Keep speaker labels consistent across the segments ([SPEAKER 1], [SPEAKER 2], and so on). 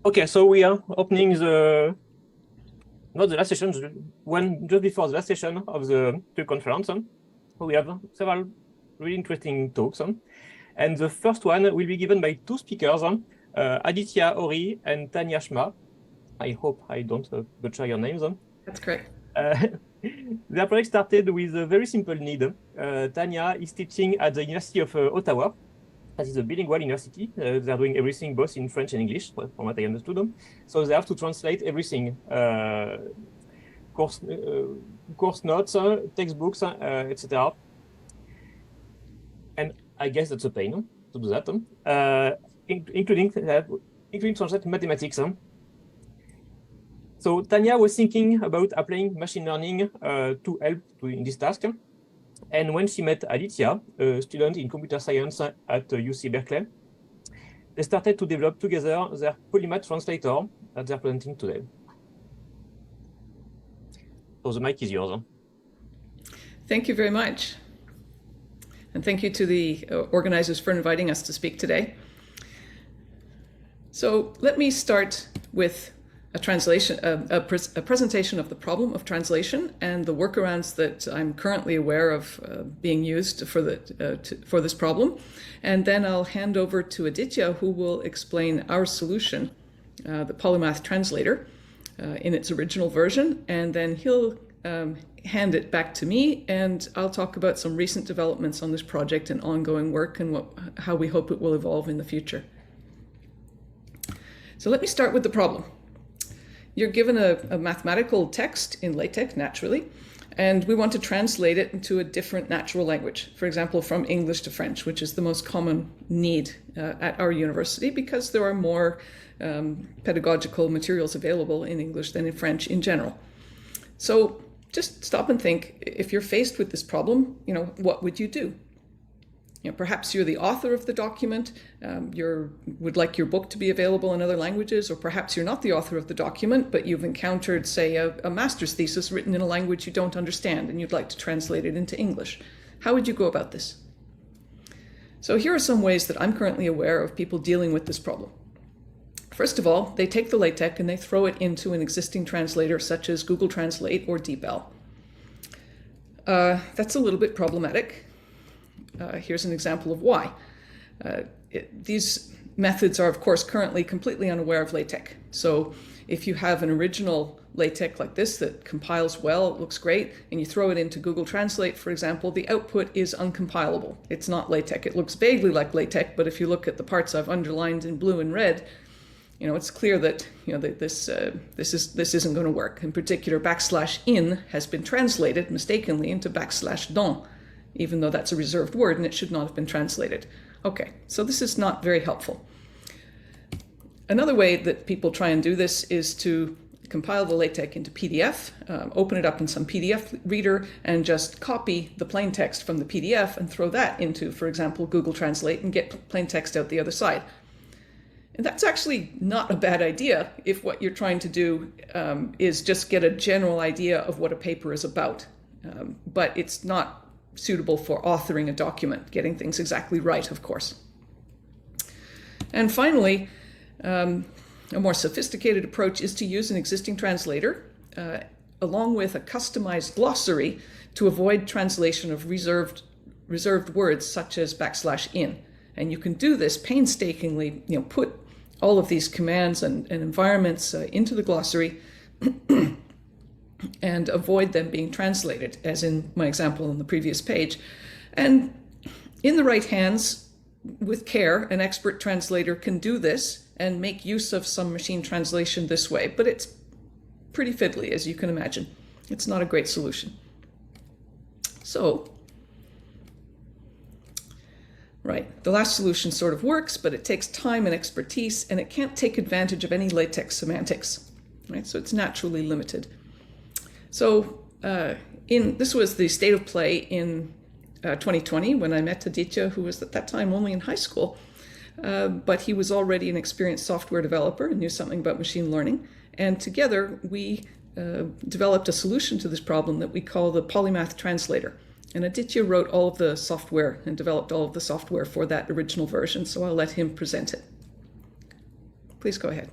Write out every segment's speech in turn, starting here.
[SPEAKER 1] Okay, so we are opening not the last session, just before the last session of the TUG conference. We have several really interesting talks. And the first one will be given by two speakers, Aditya Ohri and Tanya Schmah. I hope I don't butcher your names.
[SPEAKER 2] That's correct.
[SPEAKER 1] Their project started with a very simple need. Tanya is teaching at the University of Ottawa. That is a bilingual university. They're doing everything both in French and English, from what I understood. So they have to translate everything, course notes, textbooks, etc. And I guess that's a pain to do that, including translate mathematics. So Tanya was thinking about applying machine learning to help in this task. And when she met Aditya, a student in computer science at UC Berkeley, they started to develop together their PolyMath Translator that they're presenting today. So the mic is yours.
[SPEAKER 2] Thank you very much. And thank you to the organizers for inviting us to speak today. So let me start with a presentation of the problem of translation and the workarounds that I'm currently aware of being used for this problem. And then I'll hand over to Aditya, who will explain our solution, the PolyMath Translator, in its original version. And then he'll hand it back to me, and I'll talk about some recent developments on this project and ongoing work and how we hope it will evolve in the future. So let me start with the problem. You're given a mathematical text in LaTeX, naturally, and we want to translate it into a different natural language, for example, from English to French, which is the most common need at our university because there are more pedagogical materials available in English than in French in general. So just stop and think, if you're faced with this problem, what would you do? Perhaps you're the author of the document, would like your book to be available in other languages, or perhaps you're not the author of the document, but you've encountered, say, a master's thesis written in a language you don't understand, and you'd like to translate it into English. How would you go about this? So here are some ways that I'm currently aware of people dealing with this problem. First of all, they take the LaTeX and they throw it into an existing translator such as Google Translate or DeepL. That's a little bit problematic. Here's an example of why. These methods are, of course, currently completely unaware of LaTeX. So if you have an original LaTeX like this that compiles well, it looks great, and you throw it into Google Translate, for example, the output is uncompilable. It's not LaTeX. It looks vaguely like LaTeX, but if you look at the parts I've underlined in blue and red, it's clear that this isn't going to work. In particular, \in has been translated mistakenly into \dans, even though that's a reserved word and it should not have been translated. Okay, so this is not very helpful. Another way that people try and do this is to compile the LaTeX into PDF, open it up in some PDF reader, and just copy the plain text from the PDF and throw that into, for example, Google Translate and get plain text out the other side. And that's actually not a bad idea if what you're trying to do is just get a general idea of what a paper is about. But it's not suitable for authoring a document, getting things exactly right, of course. And finally, a more sophisticated approach is to use an existing translator along with a customized glossary to avoid translation of reserved words such as \in. And you can do this painstakingly, put all of these commands and environments into the glossary and avoid them being translated, as in my example on the previous page. And in the right hands, with care, an expert translator can do this and make use of some machine translation this way, but it's pretty fiddly, as you can imagine. It's not a great solution. So, right, the last solution sort of works, but it takes time and expertise, and it can't take advantage of any LaTeX semantics, right? So it's naturally limited. So this was the state of play in 2020 when I met Aditya, who was at that time only in high school, but he was already an experienced software developer and knew something about machine learning. And together we developed a solution to this problem that we call the PolyMath Translator. And Aditya wrote all of the software and developed all of the software for that original version, so I'll let him present it. Please go ahead.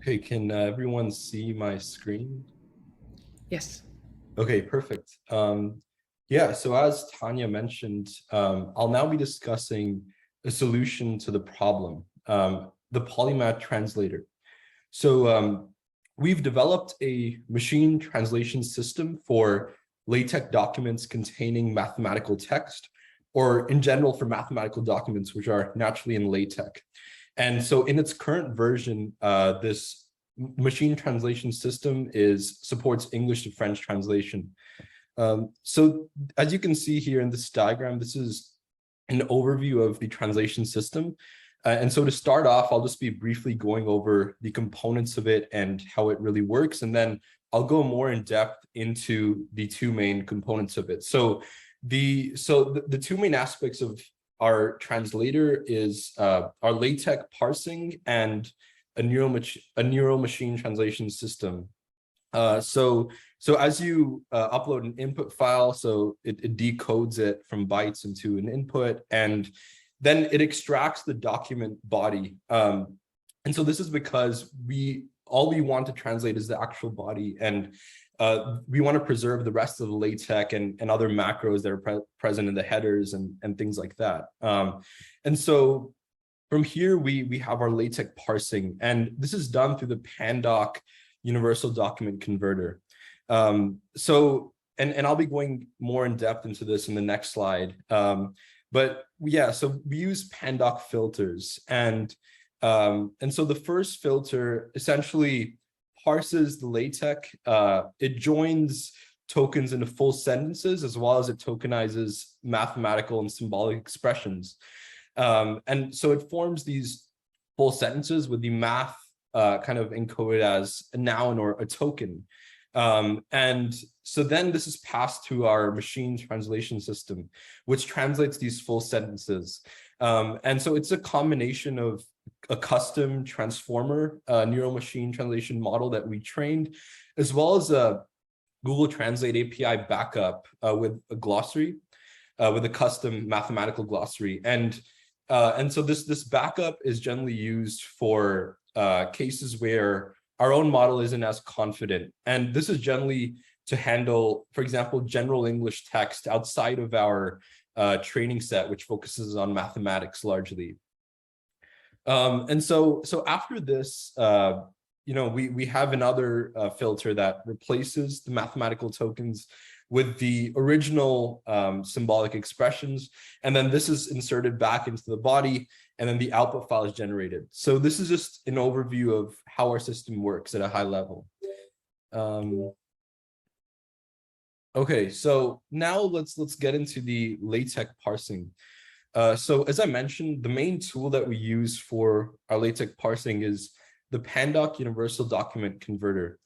[SPEAKER 3] Okay, can everyone see my screen?
[SPEAKER 2] Yes.
[SPEAKER 3] Okay, perfect. Yeah, so as Tanya mentioned, I'll now be discussing a solution to the problem, the PolyMath Translator. So we've developed a machine translation system for LaTeX documents containing mathematical text, or in general for mathematical documents which are naturally in LaTeX. And so in its current version, this machine translation system supports English to French translation. So as you can see here in this diagram, this is an overview of the translation system. And so to start off, I'll just be briefly going over the components of it and how it really works. And then I'll go more in depth into the two main components of it. So the two main aspects of our translator is our LaTeX parsing and a neural machine translation system. So as you upload an input file, so it decodes it from bytes into an input, and then it extracts the document body. And so this is because all we want to translate is the actual body, and we want to preserve the rest of the LaTeX and other macros that are present in the headers and things like that. And so from here, we have our LaTeX parsing, and this is done through the pandoc universal document converter. So I'll be going more in depth into this in the next slide. But yeah, so we use pandoc filters, and so the first filter essentially parses the LaTeX. It joins tokens into full sentences, as well as it tokenizes mathematical and symbolic expressions. And so it forms these full sentences with the math kind of encoded as a noun or a token. And so then this is passed to our machine translation system, which translates these full sentences. And so it's a combination of a custom transformer neural machine translation model that we trained, as well as a Google Translate API backup with a glossary, with a custom mathematical glossary. And so this backup is generally used for cases where our own model isn't as confident. And this is generally to handle, for example, general English text outside of our training set, which focuses on mathematics largely. And so after this, we have another filter that replaces the mathematical tokens with the original symbolic expressions. And then this is inserted back into the body, and then the output file is generated. So this is just an overview of how our system works at a high level. Okay, so now let's get into the LaTeX parsing. So as I mentioned, the main tool that we use for our LaTeX parsing is the pandoc universal document converter.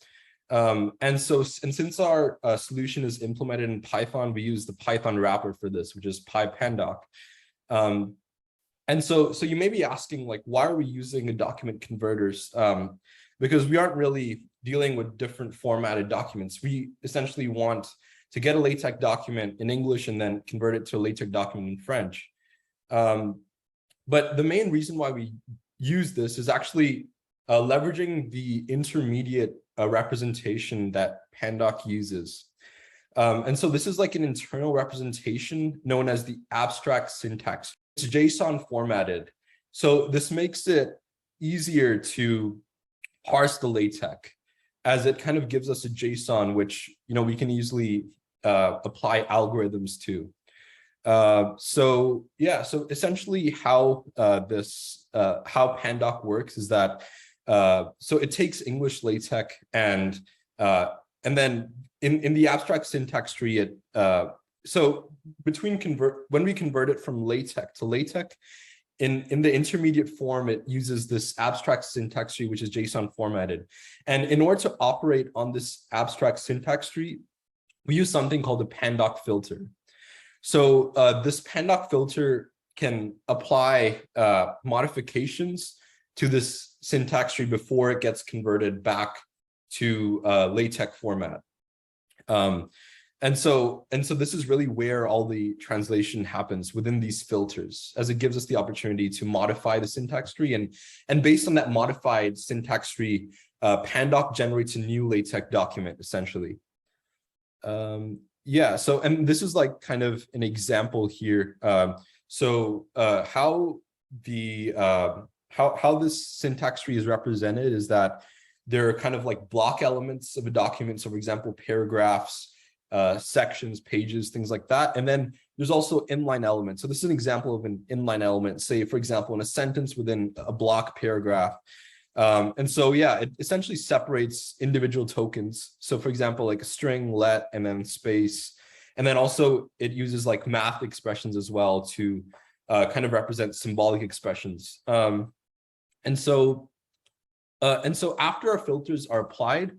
[SPEAKER 3] And since our solution is implemented in Python, we use the Python wrapper for this, which is PyPandoc. And so you may be asking, like, why are we using a document converters? Because we aren't really dealing with different formatted documents. We essentially want to get a LaTeX document in English and then convert it to a LaTeX document in French. But the main reason why we use this is actually leveraging the intermediate representation that pandoc uses. And so this is like an internal representation known as the abstract syntax. It's JSON formatted. So this makes it easier to parse the LaTeX, as it kind of gives us a JSON, which we can easily apply algorithms to. So essentially how how pandoc works is that so it takes English LaTeX and then in the abstract syntax tree, so when we convert it from LaTeX to LaTeX, in the intermediate form, it uses this abstract syntax tree, which is JSON formatted. And in order to operate on this abstract syntax tree, we use something called the pandoc filter. So this pandoc filter can apply modifications to this syntax tree before it gets converted back to LaTeX format. And so this is really where all the translation happens, within these filters, as it gives us the opportunity to modify the syntax tree. And based on that modified syntax tree, pandoc generates a new LaTeX document, essentially. Yeah, so, and this is like kind of an example here. How this syntax tree is represented is that there are kind of like block elements of a document. So for example, paragraphs, sections, pages, things like that. And then there's also inline elements. So this is an example of an inline element, say, for example, in a sentence within a block paragraph. And so, yeah, it essentially separates individual tokens. So for example, like a string, let, and then space. And then also it uses like math expressions as well to kind of represent symbolic expressions. And so after our filters are applied,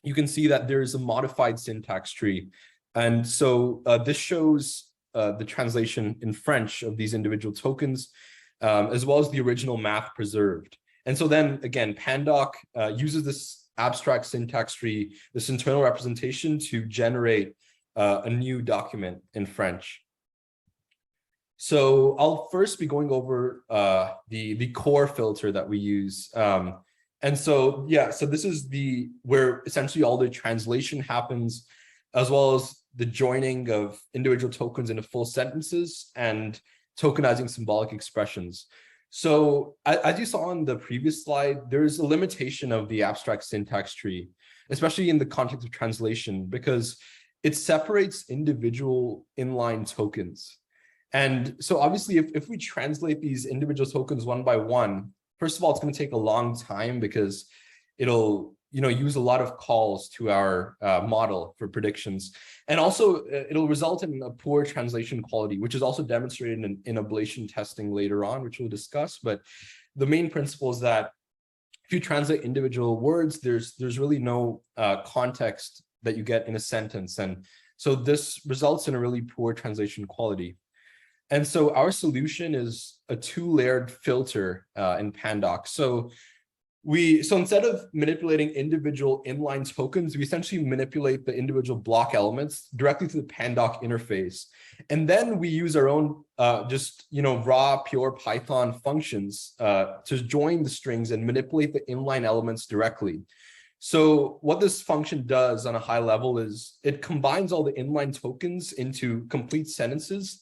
[SPEAKER 3] you can see that there is a modified syntax tree. And so this shows the translation in French of these individual tokens, as well as the original math preserved. And so then again, pandoc uses this abstract syntax tree, this internal representation, to generate a new document in French. So I'll first be going over the core filter that we use. And so, yeah, so this is where essentially all the translation happens, as well as the joining of individual tokens into full sentences and tokenizing symbolic expressions. So as you saw on the previous slide, there's a limitation of the abstract syntax tree, especially in the context of translation, because it separates individual inline tokens. And so obviously, if we translate these individual tokens one by one, first of all, it's going to take a long time because it'll use a lot of calls to our model for predictions. And also, it'll result in a poor translation quality, which is also demonstrated in ablation testing later on, which we'll discuss. But the main principle is that if you translate individual words, there's really no context that you get in a sentence. And so this results in a really poor translation quality. And so our solution is a two-layered filter in pandoc. So instead of manipulating individual inline tokens, we essentially manipulate the individual block elements directly to the pandoc interface. And then we use our own raw pure Python functions to join the strings and manipulate the inline elements directly. So what this function does on a high level is it combines all the inline tokens into complete sentences.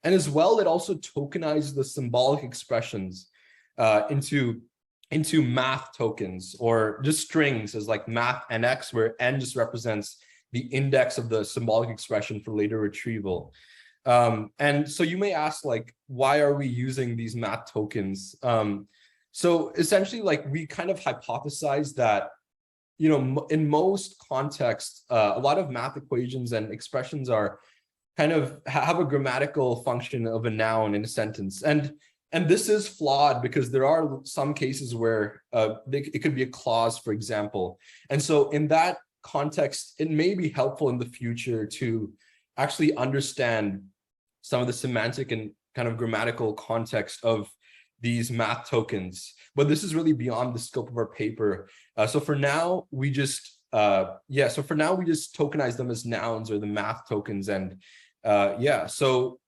[SPEAKER 3] And as well, it also tokenizes the symbolic expressions into math tokens, or just strings, as like math nx, where n just represents the index of the symbolic expression for later retrieval. And so you may ask, like, why are we using these math tokens? So essentially, like, we kind of hypothesize that, in most contexts, a lot of math equations and expressions are kind of have a grammatical function of a noun in a sentence. And this is flawed because there are some cases where it could be a clause, for example. And so in that context, it may be helpful in the future to actually understand some of the semantic and kind of grammatical context of these math tokens. But this is really beyond the scope of our paper. So for now, we just tokenize them as nouns, or the math tokens. And so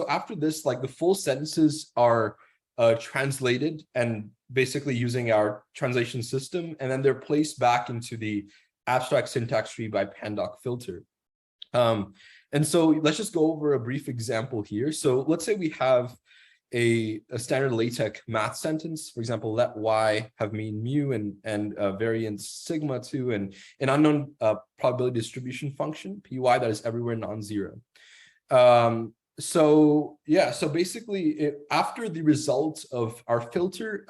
[SPEAKER 3] after this, like, the full sentences are translated and basically using our translation system, and then they're placed back into the abstract syntax tree by pandoc filter. And so let's just go over a brief example here. So let's say we have a standard LaTeX math sentence, for example, let y have mean mu and variance sigma 2, and an unknown probability distribution function py that is everywhere non-zero. So basically, after the results of our filter,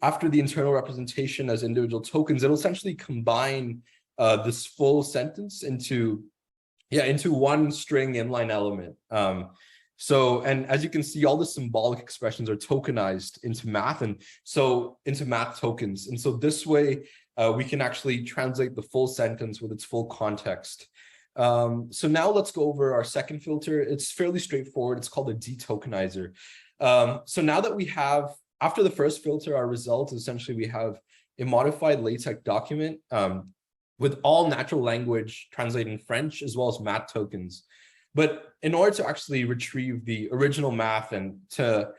[SPEAKER 3] after the internal representation as individual tokens, it'll essentially combine this full sentence into one string inline element. And as you can see, all the symbolic expressions are tokenized into math, and so into math tokens. And so this way, we can actually translate the full sentence with its full context. So now let's go over our second filter. It's fairly straightforward. It's called a detokenizer. So now that we have, after the first filter, our result, essentially we have a modified LaTeX document. with all natural language translating French as well as math tokens. But in order to actually retrieve the original math and to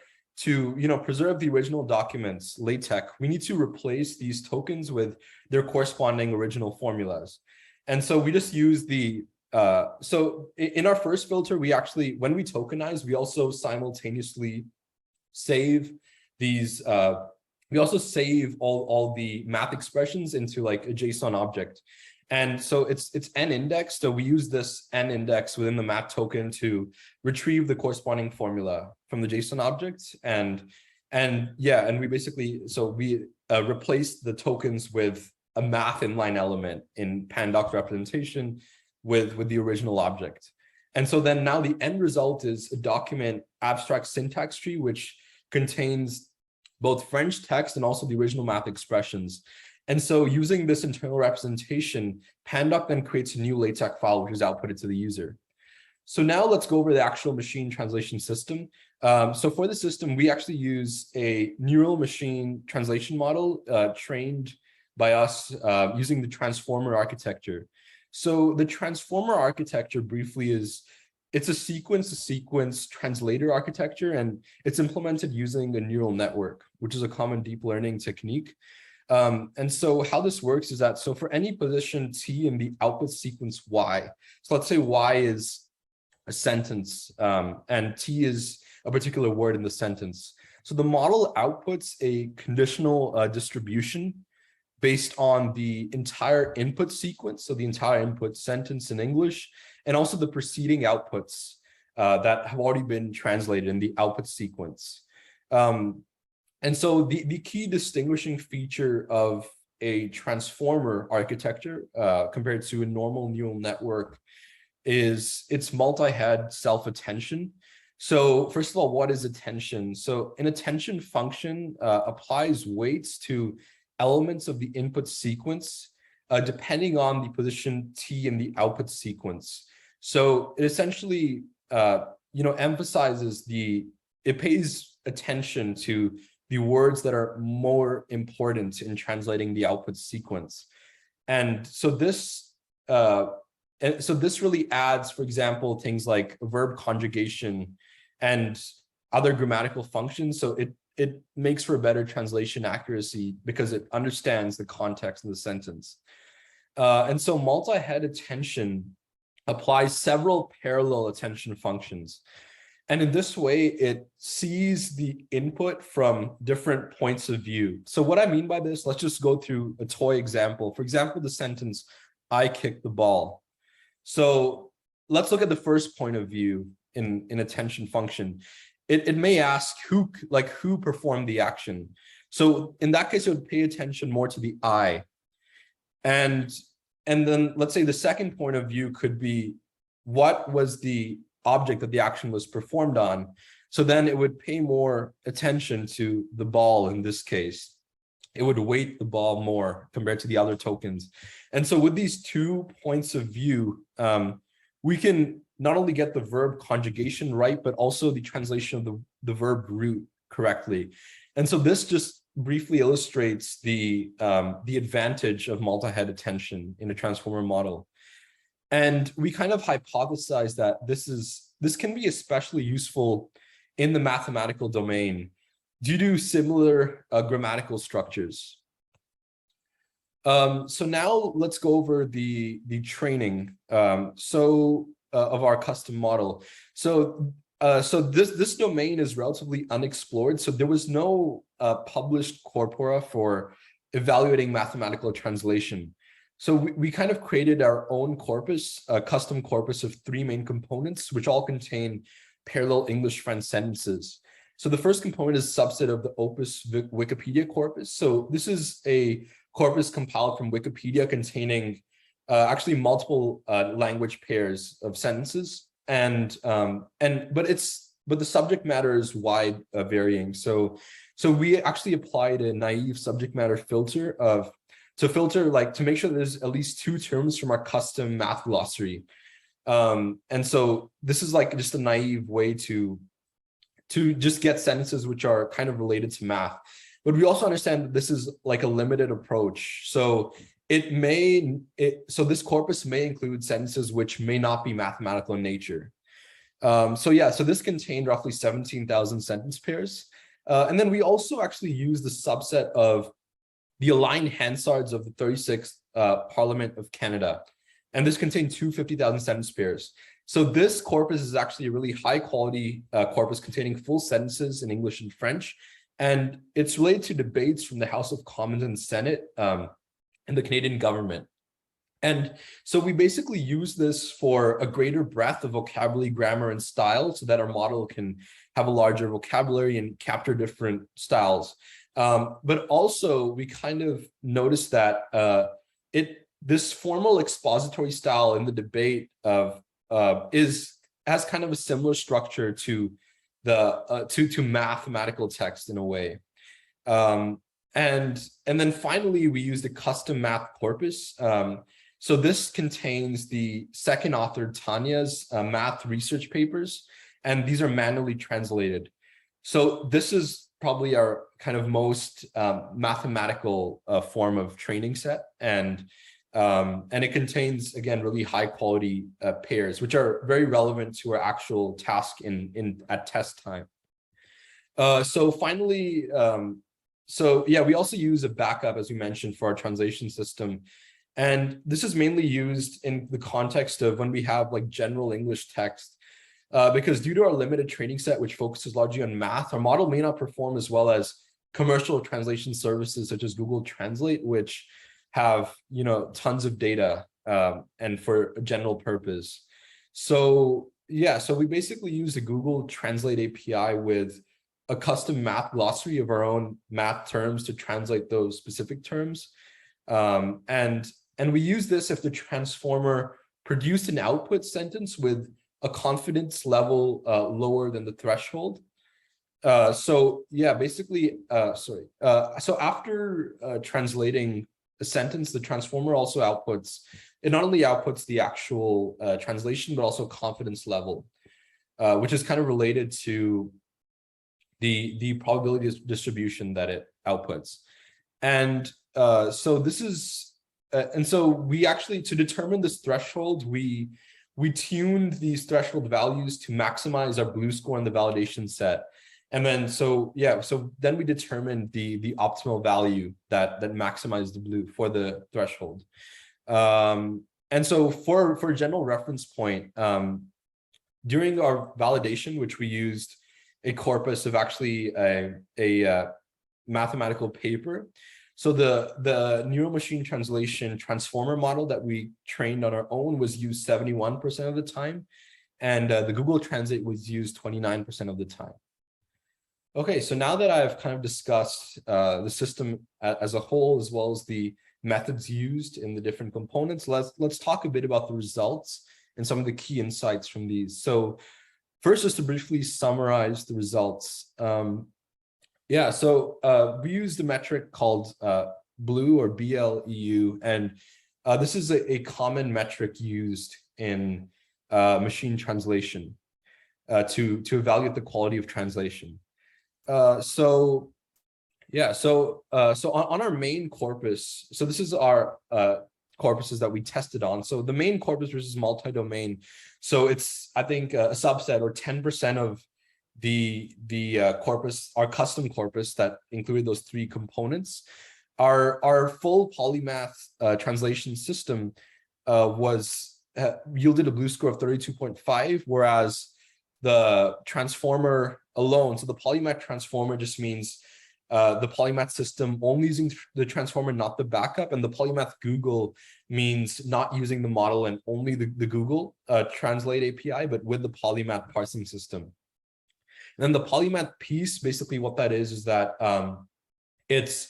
[SPEAKER 3] preserve the original documents, LaTeX, we need to replace these tokens with their corresponding original formulas. And so we just use so in our first filter, we actually, when we tokenize, we also simultaneously save these, we also save all the math expressions into like a JSON object. And so it's n index. So we use this n index within the math token to retrieve the corresponding formula from the JSON object. And we basically, so we replace the tokens with a math inline element in pandoc representation with the original object. And so then now the end result is a document abstract syntax tree, which contains both French text and also the original math expressions. And so using this internal representation, pandoc then creates a new LaTeX file, which is outputted to the user. So now let's go over the actual machine translation system. So for the system, we actually use a neural machine translation model trained by us using the transformer architecture. So the transformer architecture briefly it's a sequence-to-sequence translator architecture, and it's implemented using a neural network, which is a common deep learning technique. And so how this works is that, so for any position T in the output sequence Y, so let's say Y is a sentence and T is a particular word in the sentence. So the model outputs a conditional distribution based on the entire input sequence, so the entire input sentence in English, and also the preceding outputs that have already been translated in the output sequence. And so the key distinguishing feature of a transformer architecture compared to a normal neural network is its multi-head self-attention. So first of all, what is attention? So an attention function applies weights to elements of the input sequence depending on the position T in the output sequence. So it essentially emphasizes it pays attention to the words that are more important in translating the output sequence. And so this really adds, for example, things like verb conjugation and other grammatical functions. So it makes for better translation accuracy because it understands the context of the sentence. And so multi-head attention applies several parallel attention functions. And in this way, it sees the input from different points of view. So what I mean by this, let's just go through a toy example. For example, the sentence, I kicked the ball. So let's look at the first point of view in attention function. It may ask who performed the action. So in that case, it would pay attention more to the I. And then let's say the second point of view could be what was the object that the action was performed on. So then it would pay more attention to the ball in this case. It would weight the ball more compared to the other tokens. And so with these 2 points of view, we can not only get the verb conjugation right, but also the translation of the verb root correctly. And so this just briefly illustrates the advantage of multi-head attention in a transformer model. And we kind of hypothesize that this can be especially useful in the mathematical domain due to similar grammatical structures. So now let's go over the training of our custom model. So this domain is relatively unexplored. So there was no published corpora for evaluating mathematical translation. So we kind of created our own corpus, a custom corpus of 3 main components, which all contain parallel English-French sentences. So the first component is a subset of the Opus Wikipedia corpus. So this is a corpus compiled from Wikipedia containing actually multiple language pairs of sentences, but the subject matter is wide varying. So we actually applied a naive subject matter filter to make sure there's at least 2 terms from our custom math glossary. And so this is like just a naive way to just get sentences which are kind of related to math. But we also understand that this is like a limited approach. So so this corpus may include sentences which may not be mathematical in nature. So this contained roughly 17,000 sentence pairs. And then we also actually use the subset of the aligned Hansards of the 36th Parliament of Canada. And this contained 250,000 sentence pairs. So this corpus is actually a really high quality corpus containing full sentences in English and French. And it's related to debates from the House of Commons and Senate and the Canadian government. And so we basically use this for a greater breadth of vocabulary, grammar, and style so that our model can have a larger vocabulary and capture different styles. But also we kind of noticed that this formal expository style in the debate of has kind of a similar structure to the mathematical text in a way. And then finally we used a custom math corpus. So this contains the second author Tanya's math research papers, and these are manually translated. So this is probably our kind of most mathematical form of training set, and it contains, again, really high quality pairs, which are very relevant to our actual task at test time. So finally, we also use a backup, as we mentioned, for our translation system. And this is mainly used in the context of when we have like general English text, because due to our limited training set, which focuses largely on math, our model may not perform as well as commercial translation services such as Google Translate, which have, tons of data and for a general purpose. So we basically use the Google Translate API with a custom math glossary of our own math terms to translate those specific terms. And we use this if the transformer produced an output sentence with a confidence level lower than the threshold. So after translating a sentence, the transformer also not only outputs the actual translation, but also confidence level, which is kind of related to the probability distribution that it outputs. And so we actually, to determine this threshold, we tuned these threshold values to maximize our blue score in the validation set. And then, then we determined the optimal value that maximized the blue for the threshold. And so for a general reference point, during our validation, which we used a corpus of actually a mathematical paper. So the neural machine translation transformer model that we trained on our own was used 71% of the time, and the Google Translate was used 29% of the time. Okay, so now that I've kind of discussed the system as a whole, as well as the methods used in the different components, let's talk a bit about the results and some of the key insights from these. So first, just to briefly summarize the results. We used a metric called BLEU or BLEU, and this is a common metric used in machine translation to evaluate the quality of translation. On our main corpus, so this is our corpuses that we tested on. So the main corpus versus multi-domain. So it's, I think, a subset or 10% of the corpus, our custom corpus that included those three components. Our full PolyMath translation system yielded a blue score of 32.5, whereas the transformer alone, so the PolyMath transformer just means the PolyMath system only using the transformer, not the backup, and the PolyMath Google means not using the model and only the Google Translate API, but with the PolyMath parsing system. And then the PolyMath piece, basically what that is that it's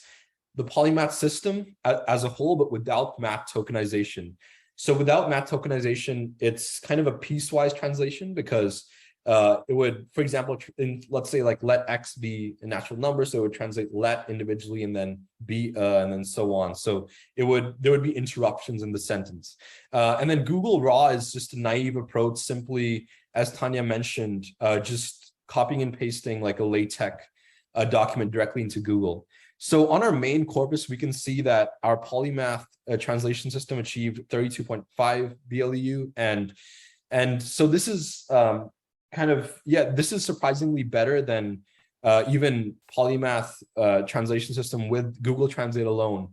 [SPEAKER 3] the PolyMath system as a whole, but without math tokenization. So without math tokenization, it's kind of a piecewise translation because it would, for example, let's say like let X be a natural number, so it would translate let individually and then B and then so on. So there would be interruptions in the sentence. And then Google Raw is just a naive approach, simply, as Tanya mentioned, just copying and pasting like a LaTeX document directly into Google. So on our main corpus, we can see that our PolyMath translation system achieved 32.5 BLEU, and so this is this is surprisingly better than even PolyMath translation system with Google Translate alone.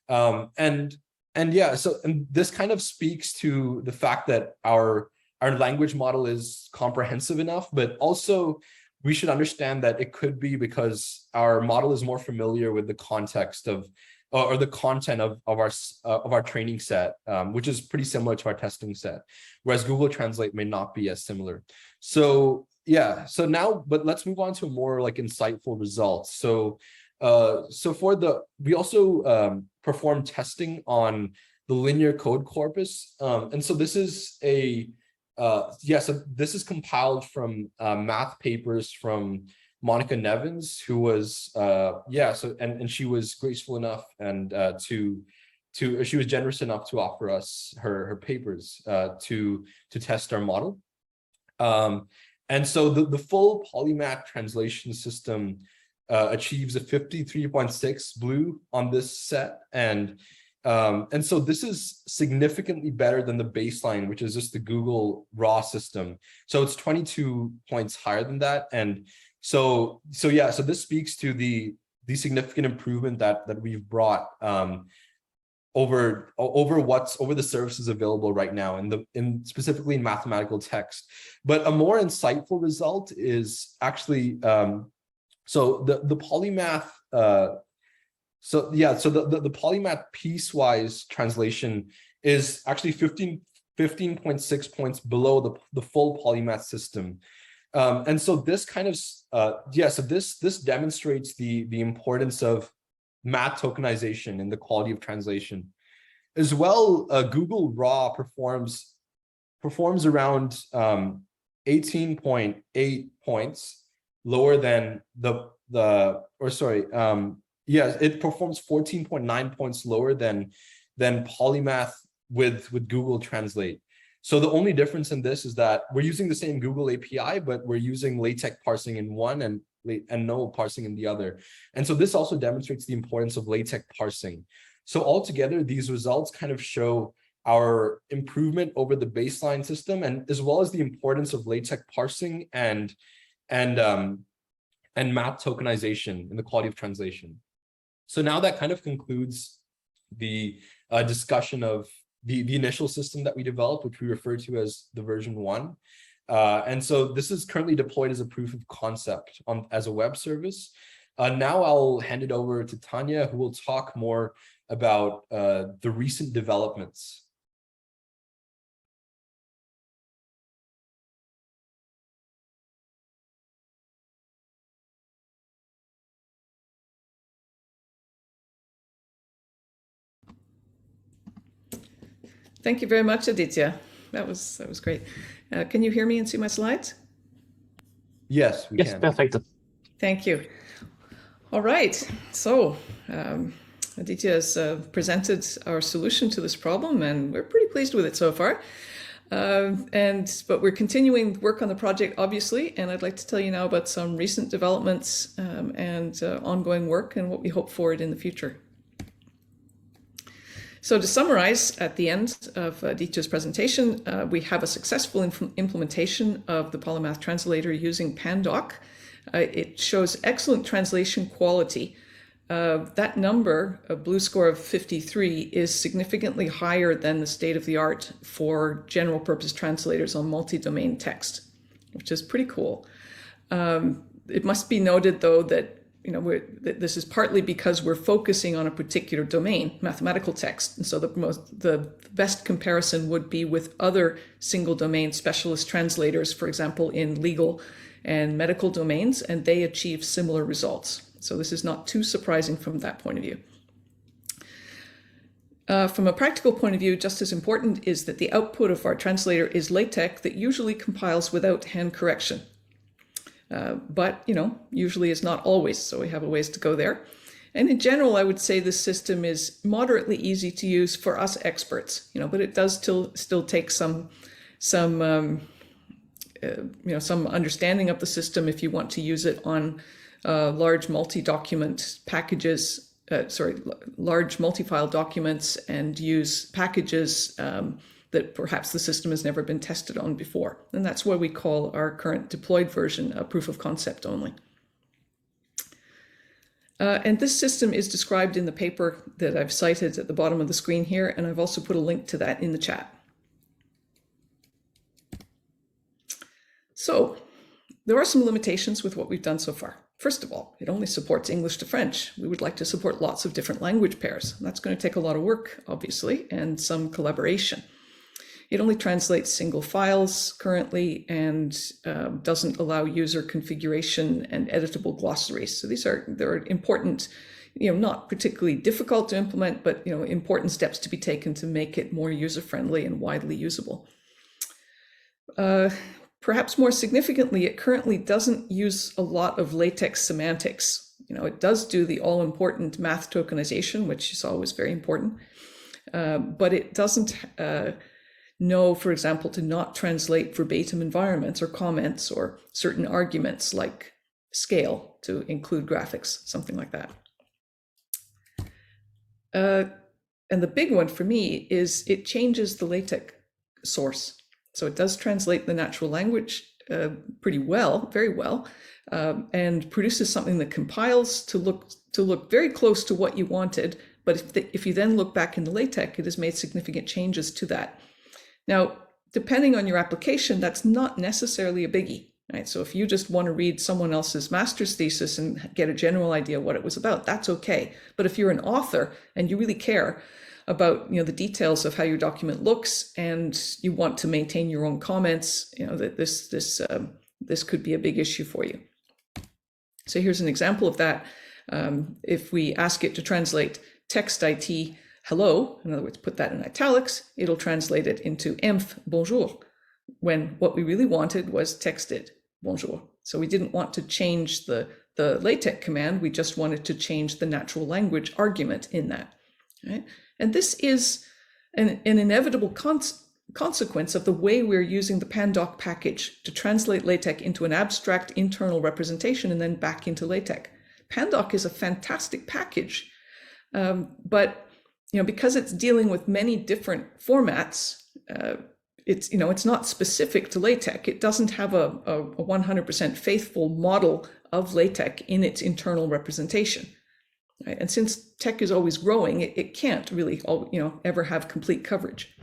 [SPEAKER 3] And this kind of speaks to the fact that our language model is comprehensive enough, but also we should understand that it could be because our model is more familiar with the context of or the content of our training set, which is pretty similar to our testing set, whereas Google Translate may not be as similar. So yeah, so now, but let's move on to more like insightful results. So we also performed testing on the linear code corpus, and so this is so this is compiled from math papers from Monica Nevins, who was and she was graceful enough and she was generous enough to offer us her papers to test our model. And so the full PolyMath translation system achieves a 53.6 blue on this set, and so this is significantly better than the baseline, which is just the Google raw system. So it's 22 points higher than that, and so this speaks to the significant improvement that we've brought over the services available right now specifically in mathematical text. But a more insightful result is actually so the PolyMath the PolyMath piecewise translation is actually 15.6 points below the full PolyMath system. And so this kind of this demonstrates the importance of math tokenization in the quality of translation. As well, Google Raw performs around 18.8 points lower than it performs 14.9 points lower than PolyMath with Google Translate. So the only difference in this is that we're using the same Google API, but we're using LaTeX parsing in one and no parsing in the other. And so this also demonstrates the importance of LaTeX parsing. So altogether, these results kind of show our improvement over the baseline system, and as well as the importance of LaTeX parsing and math tokenization in the quality of translation. So now that kind of concludes the discussion of the initial system that we developed, which we refer to as the version 1. And so this is currently deployed as a proof of concept as a web service. Now I'll hand it over to Tanya, who will talk more about the recent developments.
[SPEAKER 2] Thank you very much, Aditya. That was great. Can you hear me and see my slides?
[SPEAKER 3] Yes, we can.
[SPEAKER 1] Perfect.
[SPEAKER 2] Thank you. All right. So Aditya has presented our solution to this problem, and we're pretty pleased with it so far. But we're continuing work on the project, obviously, and I'd like to tell you now about some recent developments and ongoing work and what we hope for it in the future. So to summarize, at the end of Aditya's presentation, we have a successful implementation of the PolyMath Translator using pandoc. It shows excellent translation quality. That number, a blue score of 53, is significantly higher than the state-of-the-art for general purpose translators on multi-domain text, which is pretty cool. It must be noted, though, that this is partly because we're focusing on a particular domain, mathematical text, and so the best comparison would be with other single domain specialist translators, for example, in legal and medical domains, and they achieve similar results. So this is not too surprising from that point of view. From a practical point of view, just as important is that the output of our translator is LaTeX that usually compiles without hand correction. But, usually is not always, so we have a ways to go there. And in general, I would say this system is moderately easy to use for us experts, but it does still take some some understanding of the system if you want to use it on large multi-document packages, large multi-file documents, and use packages that perhaps the system has never been tested on before. And that's why we call our current deployed version a proof of concept only. And this system is described in the paper that I've cited at the bottom of the screen here, and I've also put a link to that in the chat. So there are some limitations with what we've done so far. First of all, it only supports English to French. We would like to support lots of different language pairs. That's going to take a lot of work, obviously, and some collaboration. It only translates single files currently and doesn't allow user configuration and editable glossaries. So they're important, not particularly difficult to implement, but important steps to be taken to make it more user-friendly and widely usable. Perhaps more significantly, it currently doesn't use a lot of LaTeX semantics. It does do the all-important math tokenization, which is always very important, but it doesn't know, for example, to not translate verbatim environments or comments or certain arguments like scale to include graphics, something like that. And the big one for me is it changes the LaTeX source. So it does translate the natural language pretty well, very well, and produces something that compiles to look very close to what you wanted. But if you then look back in the LaTeX, it has made significant changes to that. Now, depending on your application, that's not necessarily a biggie, right? So if you just want to read someone else's master's thesis and get a general idea what it was about, that's okay. But if you're an author and you really care about the details of how your document looks and you want to maintain your own comments, that this could be a big issue for you. So here's an example of that. If we ask it to translate text IT hello, in other words, put that in italics, it'll translate it into emph bonjour, when what we really wanted was texted bonjour. So we didn't want to change the LaTeX command, we just wanted to change the natural language argument in that. Right? And this is an inevitable consequence of the way we're using the pandoc package to translate LaTeX into an abstract internal representation and then back into LaTeX. Pandoc is a fantastic package, but because it's dealing with many different formats, it's not specific to LaTeX. It doesn't have a 100% faithful model of LaTeX in its internal representation. Right? And since tech is always growing, it can't really ever have complete coverage.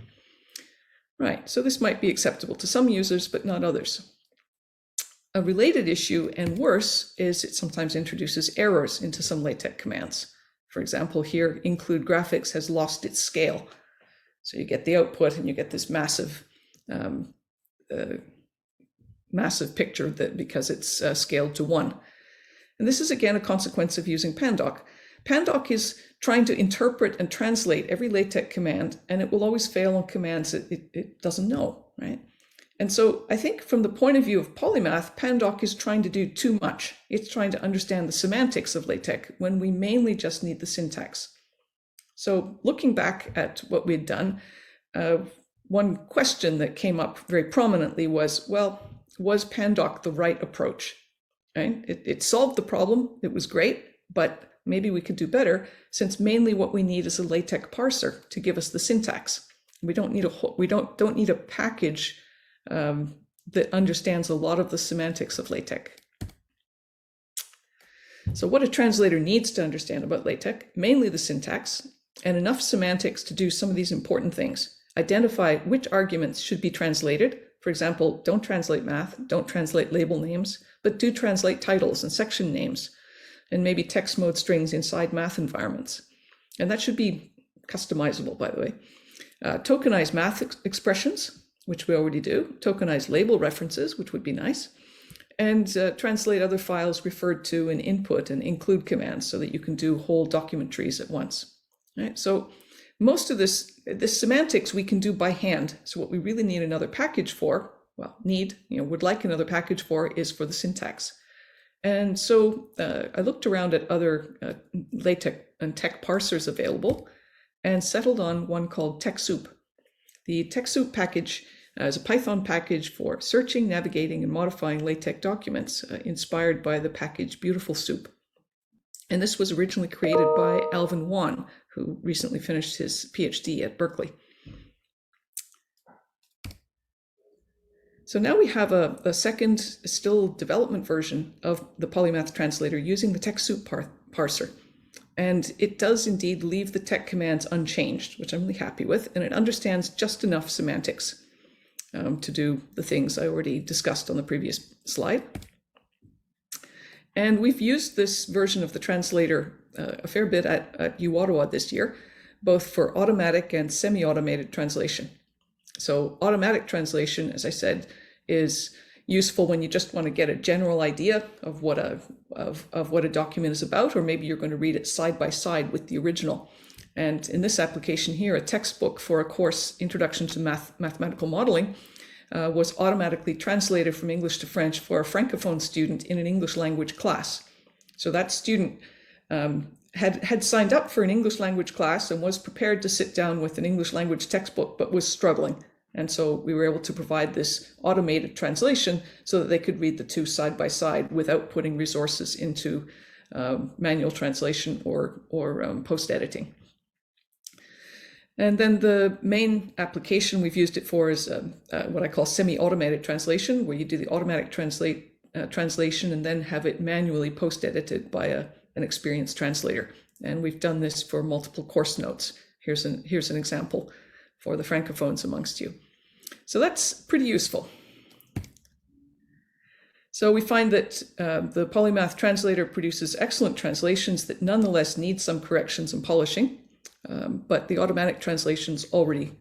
[SPEAKER 2] Right, so this might be acceptable to some users, but not others. A related issue, and worse, is it sometimes introduces errors into some LaTeX commands. For example, here, include graphics has lost its scale. So you get the output and you get this massive picture because it's scaled to 1. And this is again a consequence of using pandoc. Pandoc is trying to interpret and translate every LaTeX command, and it will always fail on commands it doesn't know, right? And so I think from the point of view of PolyMath, pandoc is trying to do too much. It's trying to understand the semantics of LaTeX when we mainly just need the syntax. So looking back at what we had done, one question that came up very prominently was, well, was pandoc the right approach? Right? It solved the problem. It was great, but maybe we could do better, since mainly what we need is a LaTeX parser to give us the syntax. We don't need a package that understands a lot of the semantics of LaTeX. So what a translator needs to understand about LaTeX, mainly the syntax, and enough semantics to do some of these important things. Identify which arguments should be translated. For example, don't translate math, don't translate label names, but do translate titles and section names, and maybe text mode strings inside math environments. And that should be customizable, by the way. Tokenize math expressions, which we already do. Tokenize label references, which would be nice. And translate other files referred to in input and include commands so that you can do whole document trees at once. Right? So most of this semantics we can do by hand. So what we really need another package for, would like another package for, is for the syntax. And so I looked around at other LaTeX and tech parsers available and settled on one called TexSoup. The TexSoup package as a Python package for searching, navigating, and modifying LaTeX documents, inspired by the package Beautiful Soup. And this was originally created by Alvin Wan, who recently finished his PhD at Berkeley. So now we have a second, still development version of the PolyMath Translator using the TexSoup parser. And it does indeed leave the tech commands unchanged, which I'm really happy with, and it understands just enough semantics to do the things I already discussed on the previous slide. And we've used this version of the translator a fair bit at U Ottawa this year, both for automatic and semi-automated translation. So automatic translation, as I said, is useful when you just want to get a general idea of what a document is about, or maybe you're going to read it side by side with the original. And in this application here, a textbook for a course, Introduction to Mathematical Modeling, was automatically translated from English to French for a Francophone student in an English language class. So that student had signed up for an English language class and was prepared to sit down with an English language textbook, but was struggling. And so we were able to provide this automated translation so that they could read the two side by side without putting resources into manual translation or post-editing. And then the main application we've used it for is what I call semi-automated translation, where you do the automatic translation and then have it manually post-edited by an experienced translator. And we've done this for multiple course notes. Here's an example for the Francophones amongst you. So that's pretty useful. So we find that the PolyMath Translator produces excellent translations that nonetheless need some corrections and polishing, but the automatic translation's already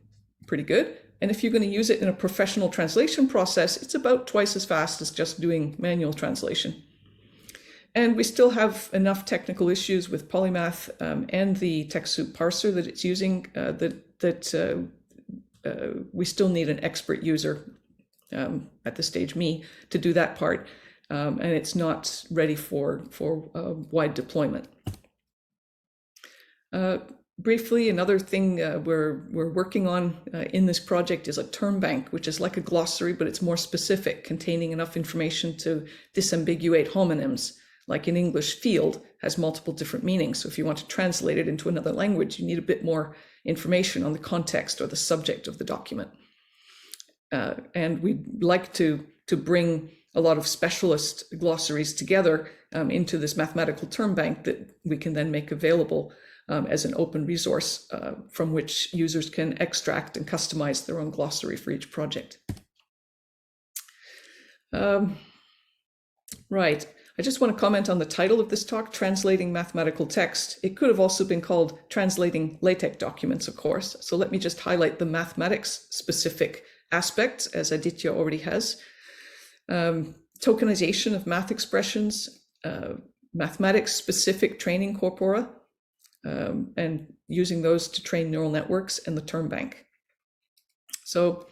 [SPEAKER 2] pretty good. And if you're going to use it in a professional translation process, it's about twice as fast as just doing manual translation. And we still have enough technical issues with PolyMath and the TexSoup parser that it's using that we still need an expert user, at this stage me, to do that part, and it's not ready for wide deployment. Briefly, another thing we're working on in this project is a term bank, which is like a glossary, but it's more specific, containing enough information to disambiguate homonyms. Like in English, field has multiple different meanings. So if you want to translate it into another language, you need a bit more information on the context or the subject of the document. And we'd like to bring a lot of specialist glossaries together into this mathematical term bank that we can then make available as an open resource from which users can extract and customize their own glossary for each project. Right. I just want to comment on the title of this talk, Translating Mathematical Text. It could have also been called Translating LaTeX Documents, of course. So let me just highlight the mathematics-specific aspects, as Aditya already has. Tokenization of math expressions, mathematics-specific training corpora, and using those to train neural networks, and the term bank. So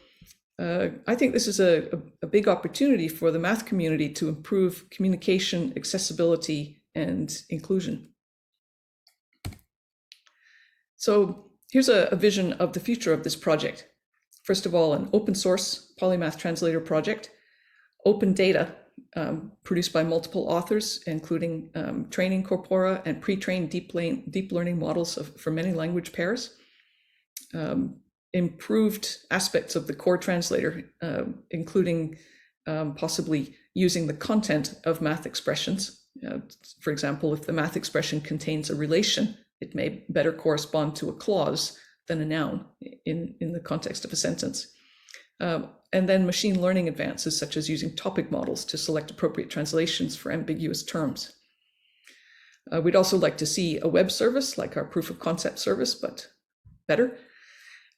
[SPEAKER 2] I think this is a big opportunity for the math community to improve communication, accessibility, and inclusion. So here's a vision of the future of this project. First of all, an open source PolyMath Translator project, open data produced by multiple authors, including training corpora and pre-trained deep learning models for many language pairs. Improved aspects of the core translator, including possibly using the content of math expressions. For example, if the math expression contains a relation, it may better correspond to a clause than a noun in the context of a sentence. And then machine learning advances, such as using topic models to select appropriate translations for ambiguous terms. We'd also like to see a web service like our proof of concept service, but better.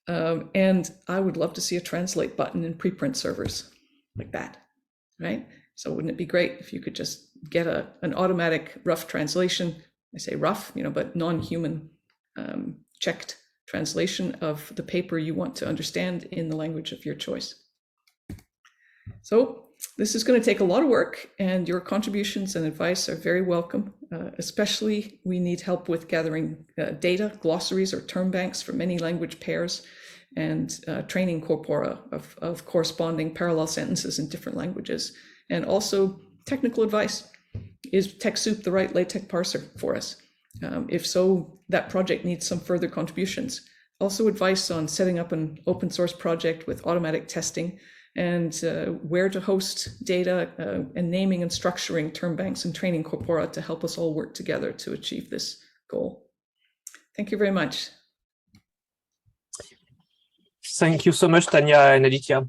[SPEAKER 2] And I would love to see a translate button in preprint servers like that, right? So wouldn't it be great if you could just get an automatic rough translation, I say rough, but non-human checked translation of the paper you want to understand in the language of your choice. So this is going to take a lot of work, and your contributions and advice are very welcome. Especially, we need help with gathering data, glossaries, or term banks for many language pairs, and training corpora of corresponding parallel sentences in different languages. And also technical advice. Is TexSoup the right LaTeX parser for us? If so, that project needs some further contributions. Also advice on setting up an open source project with automatic testing, and where to host data, and naming and structuring term banks and training corpora to help us all work together to achieve this goal. Thank you very much.
[SPEAKER 1] Thank you so much, Tanya and Aditya.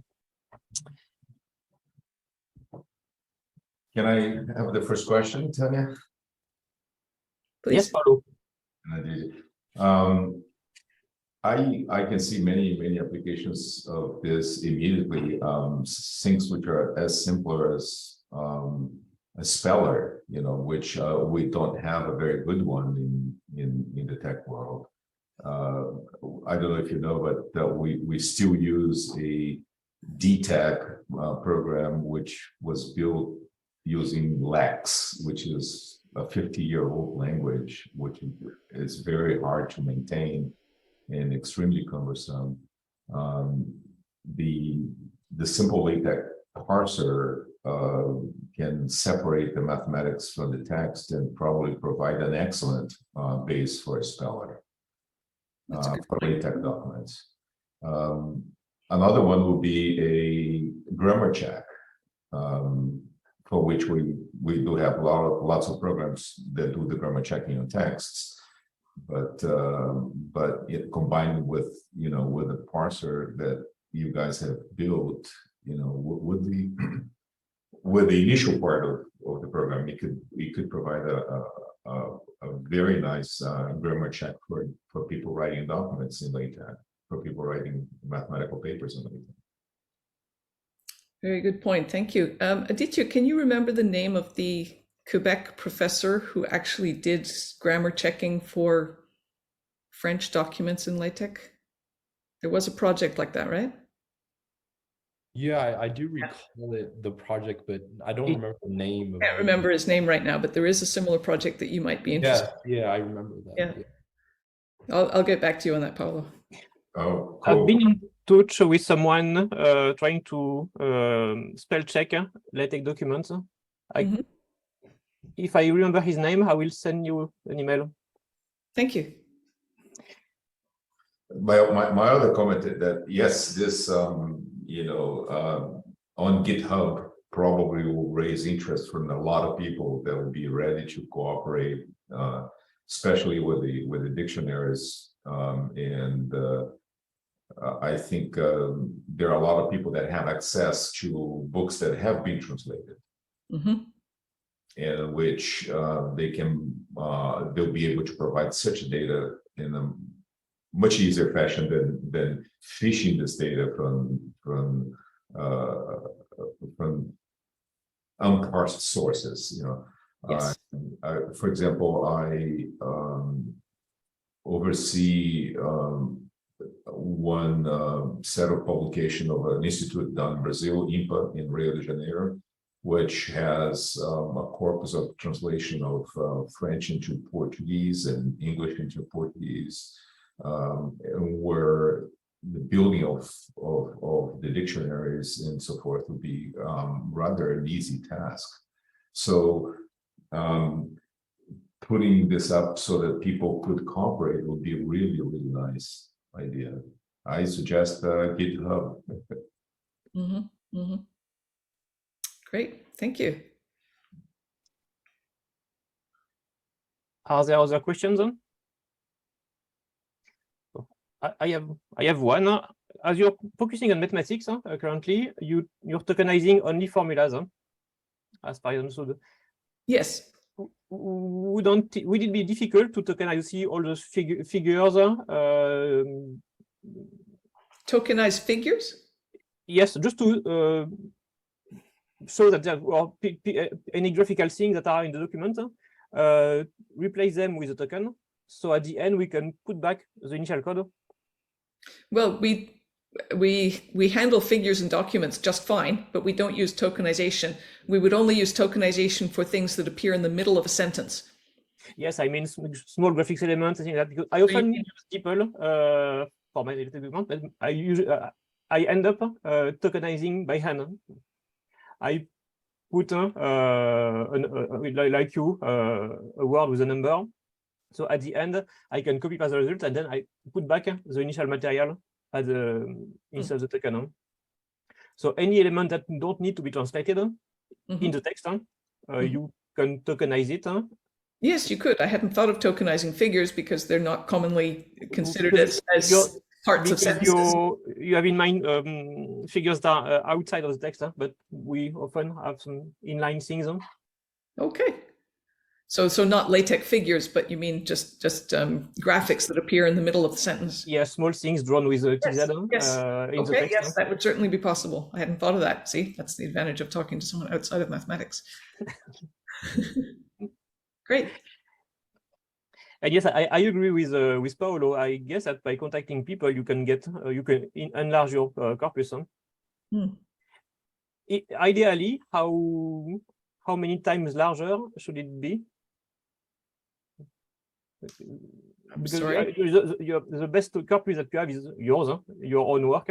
[SPEAKER 4] Can I have the first question, Tanya?
[SPEAKER 2] Please.
[SPEAKER 1] Yes, Paulo.
[SPEAKER 4] I can see many applications of this immediately. Things which are as simpler as a speller, which we don't have a very good one in the tech world. I don't know if you know, but we still use a DTAG program which was built using LaTeX, which is a 50-year-old language, which is very hard to maintain and extremely cumbersome. The simple LaTeX parser can separate the mathematics from the text and probably provide an excellent base for a speller for LaTeX documents. Another one would be a grammar check, for which we do have lots of programs that do the grammar checking on texts, but it combined with with a parser that you guys have built, with the initial part of the program, we could provide a very nice grammar check for people writing documents in LaTeX, for people writing mathematical papers in LaTeX.
[SPEAKER 2] Very good point. Thank you. Aditya, can you remember the name of the Quebec professor who actually did grammar checking for French documents in LaTeX? There was a project like that, right?
[SPEAKER 3] Yeah, I do recall the project, but I don't remember the name.
[SPEAKER 2] I can't remember his name right now, but there is a similar project that you might be interested in.
[SPEAKER 3] Yeah, I remember that.
[SPEAKER 2] Yeah. I'll get back to you on that, Paulo.
[SPEAKER 4] Oh, cool.
[SPEAKER 1] I've been in touch with someone trying to spell check LaTeX documents. If I remember his name, I will send you an email.
[SPEAKER 2] Thank you.
[SPEAKER 4] My other comment is that yes, this on GitHub probably will raise interest from a lot of people that will be ready to cooperate, especially with the dictionaries, and I think there are a lot of people that have access to books that have been translated, and which they'll be able to provide such data in a much easier fashion than fishing this data from unparsed sources.
[SPEAKER 2] Yes.
[SPEAKER 4] For example, I oversee one set of publication of an institute down in Brazil, IMPA, in Rio de Janeiro, which has a corpus of translation of French into Portuguese and English into Portuguese, where the building of the dictionaries and so forth would be rather an easy task. So putting this up so that people could cooperate would be a really, really nice idea. I suggest GitHub.
[SPEAKER 2] Great, thank you.
[SPEAKER 1] Are there other questions? I have one. As you're focusing on mathematics currently, you're tokenizing only formulas, as far as I understood.
[SPEAKER 2] Yes.
[SPEAKER 1] Would it be difficult to tokenize all those figures?
[SPEAKER 2] Tokenize figures?
[SPEAKER 1] Yes, just to show that there are any graphical things that are in the document, replace them with a token. So at the end, we can put back the initial code.
[SPEAKER 2] Well, we handle figures in documents just fine, but we don't use tokenization. We would only use tokenization for things that appear in the middle of a sentence.
[SPEAKER 1] Yes, I mean small graphics elements, I think that, because I often use DeepL format document, but I usually I end up tokenizing by hand. I put like you a word with a number. So at the end, I can copy paste the result, and then I put back the initial material at the inside the token. So any element that don't need to be translated in the text, you can tokenize it.
[SPEAKER 2] Yes, you could. I hadn't thought of tokenizing figures because they're not commonly considered as parts of sentences.
[SPEAKER 1] You have in mind figures that are outside of the text, but we often have some inline things.
[SPEAKER 2] Okay. So not LaTeX figures, but you mean just graphics that appear in the middle of the sentence?
[SPEAKER 1] Yeah, small things drawn with a TZ
[SPEAKER 2] yes.
[SPEAKER 1] In the text.
[SPEAKER 2] Yes, that would certainly be possible. I hadn't thought of that. See, that's the advantage of talking to someone outside of mathematics. Great.
[SPEAKER 1] And yes, I agree with Paolo. I guess that by contacting people, you can get enlarge your corpus. Ideally, how many times larger should it be?
[SPEAKER 2] I'm sorry.
[SPEAKER 1] The best corpus that you have is yours, your own work.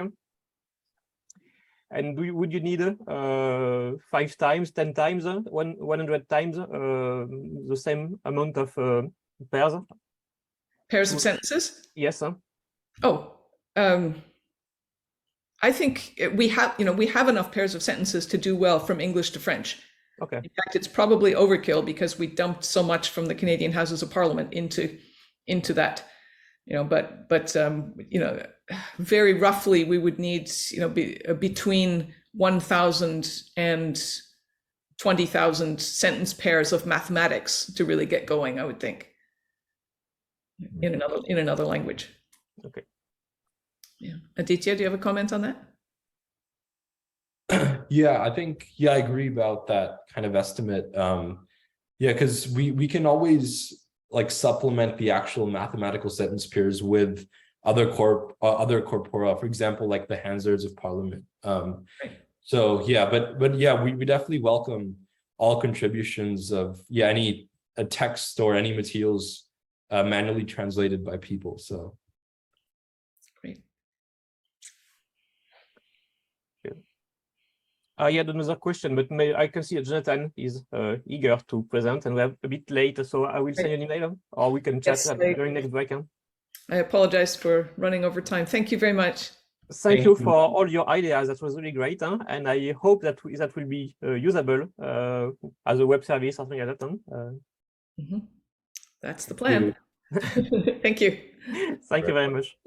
[SPEAKER 1] And would you need 5 times, 10 times, 100 times the same amount of pairs?
[SPEAKER 2] Pairs of sentences?
[SPEAKER 1] Yes.
[SPEAKER 2] I think we have enough pairs of sentences to do well from English to French.
[SPEAKER 1] Okay.
[SPEAKER 2] In fact, it's probably overkill because we dumped so much from the Canadian Houses of Parliament into that. But very roughly we would need between 1,000 and 20,000 sentence pairs of mathematics to really get going, I would think, in another language.
[SPEAKER 1] Okay.
[SPEAKER 2] Yeah. Aditya, do you have a comment on that?
[SPEAKER 3] Yeah, I think, I agree about that kind of estimate. Because we can always supplement the actual mathematical sentence pairs with other corpora, for example, like the Hansards of Parliament.
[SPEAKER 2] Right.
[SPEAKER 3] So yeah, but yeah, we definitely welcome all contributions of any text or any materials manually translated by people. So
[SPEAKER 2] great.
[SPEAKER 1] I had another question, but I can see that Jonathan is eager to present, and we're a bit late, so I will send you an email, or we can chat during next break.
[SPEAKER 2] I apologize for running over time. Thank you very much.
[SPEAKER 1] Thank you for all your ideas. That was really great, and I hope that that will be usable as a web service or something like that.
[SPEAKER 2] That's the plan. Thank you.
[SPEAKER 1] Thank you very much.